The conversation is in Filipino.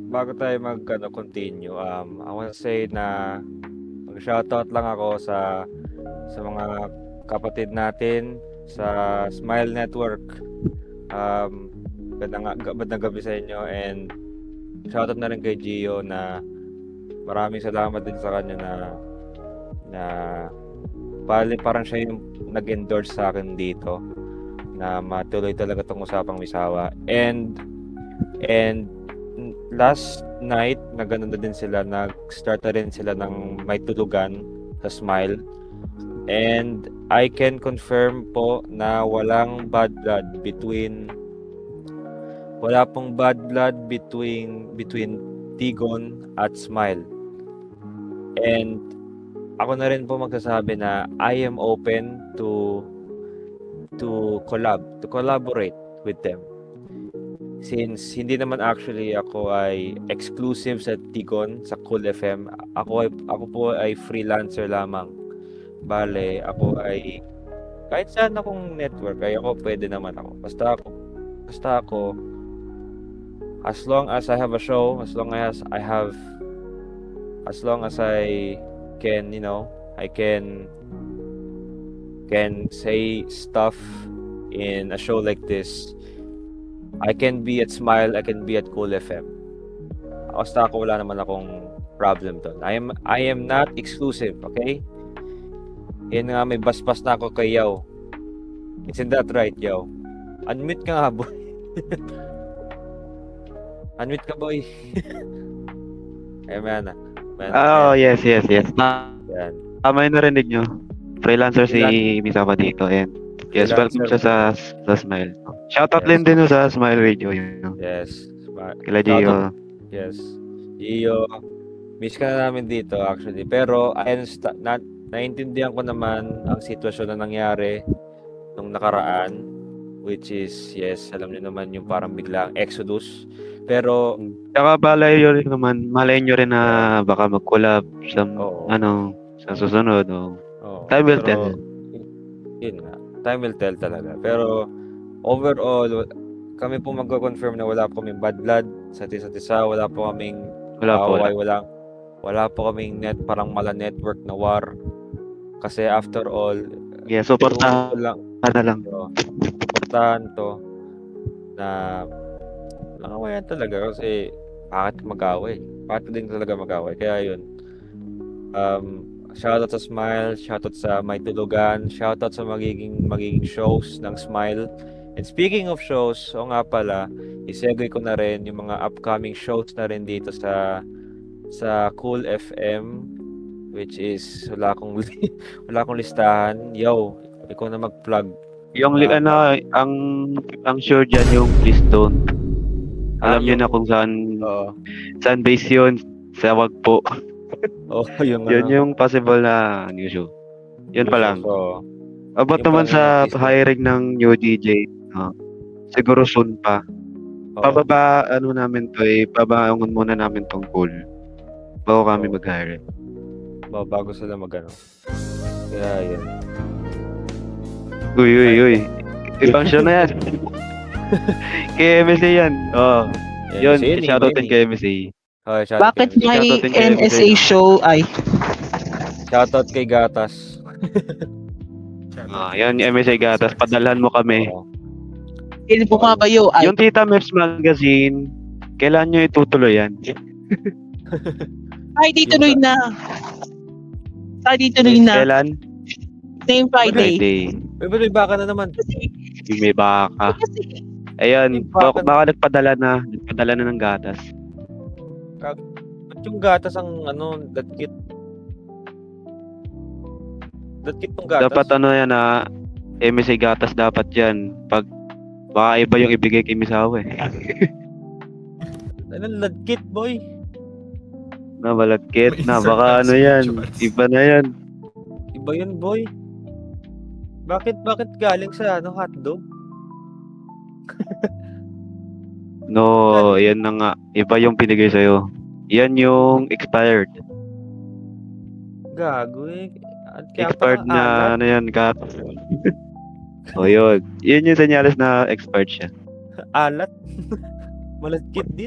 Bago tayo continue, I wanna say na mag-shoutout lang ako sa mga kapatid natin sa Smile Network. Um, Magandang gabi sa inyo and shoutout na rin kay Gio na maraming salamat din sa kanya na parang siya yung nag-endorse sa akin dito na matuloy talaga tong usapang Misawa. And last night na ganun na din sila, nag-start na rin sila ng may tulugan sa Smile. And I can confirm po na wala pong bad blood between Tigon at Smile. And ako na rin po magsasabi na I am open to collaborate with them. Since hindi naman actually ako ay exclusive sa Tigon, sa Cool FM, ako po ay freelancer lamang. Bale, ako ay kahit saan akong network ay ako pwede naman ako. Basta ako as long as I have a show, as long as I can, I can say stuff in a show like this. I can be at Smile, I can be at Cool FM. Basta ako wala naman akong problem doon. I am not exclusive, okay? Yan nga, may basbas na ako kay Yaw. Isn't that right, Yaw? Unmute ka nga, boy. Unmute ka, boy. Ayan, yes. Yan. Tama yung narinig nyo. Freelancer si Misawa dito and yes, welcome siya sa Smile. Shoutout din sa Smile Radio yun. Yes. Kila Gio. Yes. Gio, miss ka na namin dito actually. Pero naiintindihan ko naman ang sitwasyon na nangyari nung nakaraan, which is, yes, alam niyo naman yung parang biglang exodus. Pero saka malay nyo rin na baka mag-collab sa sa susunod. Time will tell. Yun nga, time will tell talaga. Pero overall, kami po magko-confirm na wala po kaming bad blood sa isa't isa, wala po kaming away, wala po kaming parang mala network na war. Kasi after all, supportahan na lang. Supportahan to na nangawayan talaga kasi bakit mag-away? Bakit din talaga mag-away? Kaya yun. Shoutout sa Smile, shoutout sa May Tulugan, shoutout sa magiging shows ng Smile. And speaking of shows, nga pala, isegue ko na rin yung mga upcoming shows na rin dito sa Cool FM, which is wala akong listahan. Yo, ikaw na mag-plug. Yung ang sure dyan yung Keystone. Alam niyo na kung saan base yun, sa Wagpo. Yun yung possible na new show. Yun pa lang. About naman sa hiring ng new DJ, siguro soon pa. Babaangon muna namin tong Cool bago kami mag-hire. Bago sila mag-ano. Kaya yun. Uy. Ibang show na yan. Kay MSA yan. Yun, shoutout din kay MSA. Bakit may NSA show ay? Shoutout kay Gatas. Yan yung MSA Gatas. Padalhan mo kami. Hindi po kabayo ay? Yung Tita Meps Magazine, kailan nyo itutuloy yan? Ay, di tuloy na. Kailan? Same Friday. May baka na naman. May baka. Ayun, baka nagpadala na ng gatas. Ba't yung gatas ang datkit? Datkit tong gatas? Dapat yan MSA gatas dapat yan. Baka iba yung ibigay kay Misawa Ladkit, boy? Malagkit na. Baka yan. Iba na yan. Iba yun, boy. Bakit galing sa hotdog? No, yan na nga. Iba yung pinigay sa'yo. Yan yung expired. Gago eh. Expired na yan, kat. Yun. Yun yung senyales na expired siya. Alat. Malagkit din.